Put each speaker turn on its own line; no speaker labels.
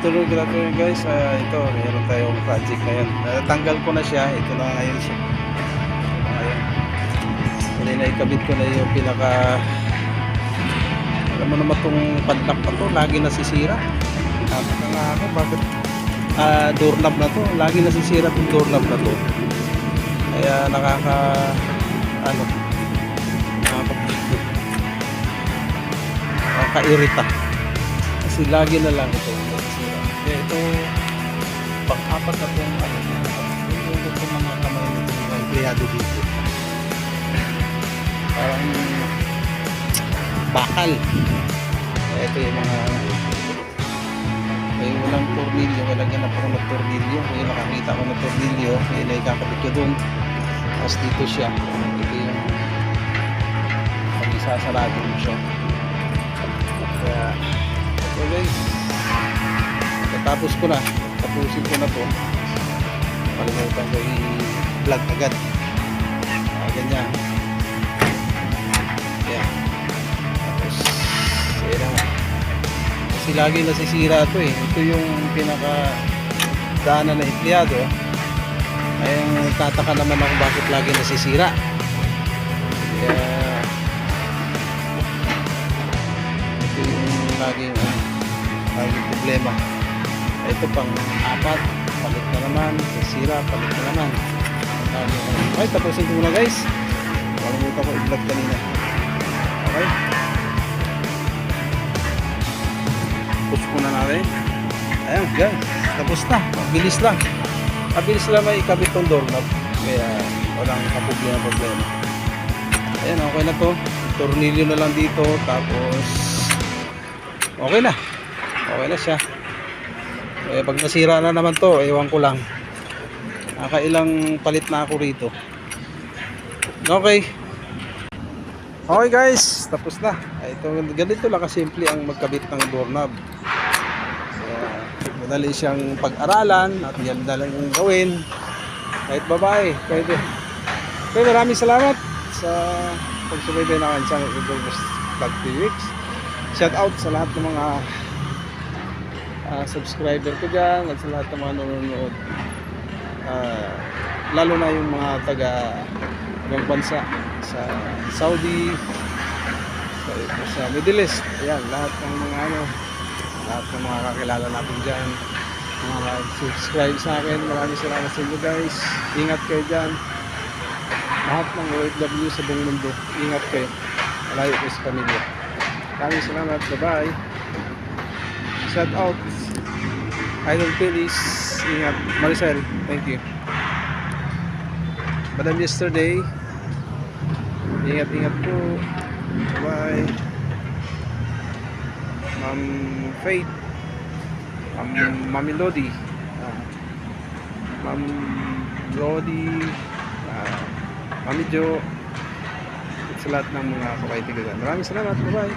Good afternoon guys. Ito, meron tayong project ngayon. Natanggal ko na siya. Ito na ngayon siya. Ayan. Kanina ikabit ko na yung pinaka, alam mo naman itong padlock na to, lagi nasisira. Napaka nga ako, bakit doorknob na to, lagi nasisira itong doorknob na to. Kaya nakaka-irita. Kasi lagi na lang ito nasisira. Kaya ito, pang-apat na itong yung mga kamay nito mga empleyado dito. Parang bakal. Kaya ito yung mga may walang tornilyo, walagyan na parang tornilyo. Kaya nakakita ko na tornilyo, kaya naikakabit ko dun. Tapos dito siya. Ito yung pag-isasarado mo siya. Kaya ito guys, tapos ko na, tapusin ko na to. Palimutan ko i-vlog agad. Ganyan. Kaya tapos yan. Kasi lagi nasisira ito eh. Ito yung pinaka daanan na empleyado. Ay tataka naman ako bakit lagi nasisira. Kaya ito yung laging problema. Ito pang apat, palit na naman, sira, palit na naman. Okay, tapusin ko muna guys. Kalimutan ko i-vlog kanina. Okay. Push muna natin. Ayan guys, tapos na. Mabilis lang. Mabilis lang may ikabit tong doorknob. Kaya walang problema. Ayan, okay na to. Tornilyo na lang dito. Tapos okay na. Okay na siya. Eh, pag nasira na naman to, ewan ko lang. Nakailang palit na ako rito. Okay. Okay guys, tapos na. Ito, ganito lang kasimple ang magkabit ng doorknob. Madali siyang pag-aralan at yan na lang yung gawin. Kahit babae, pwede. Okay, maraming salamat sa pagsubaybay na akin sa Vlog 3 Weeks. Shout out sa lahat ng mga subscriber ko dyan at sa lahat ng mga nanonood, lalo na yung mga taga ibang bansa sa Saudi, sa Middle East. Ayan, lahat ng mga lahat ng mga kakilala natin dyan, mga subscribe sa akin, maraming salamat sa inyo guys. Ingat kayo dyan, lahat ng OFW sa buong mundo, ingat kayo, malayo kayo sa pamilya. Maraming salamat, bye bye. Shout out Idol Phyllis, ingat. Maricel, thank you. Madam Yesterday, ingat po, bye. Ma'am Faith, Mami Lodi, Ma'am Lodi, Mami Jo, at sa lahat ng mga kabaiti ko dyan. Maraming salamat, bye bye.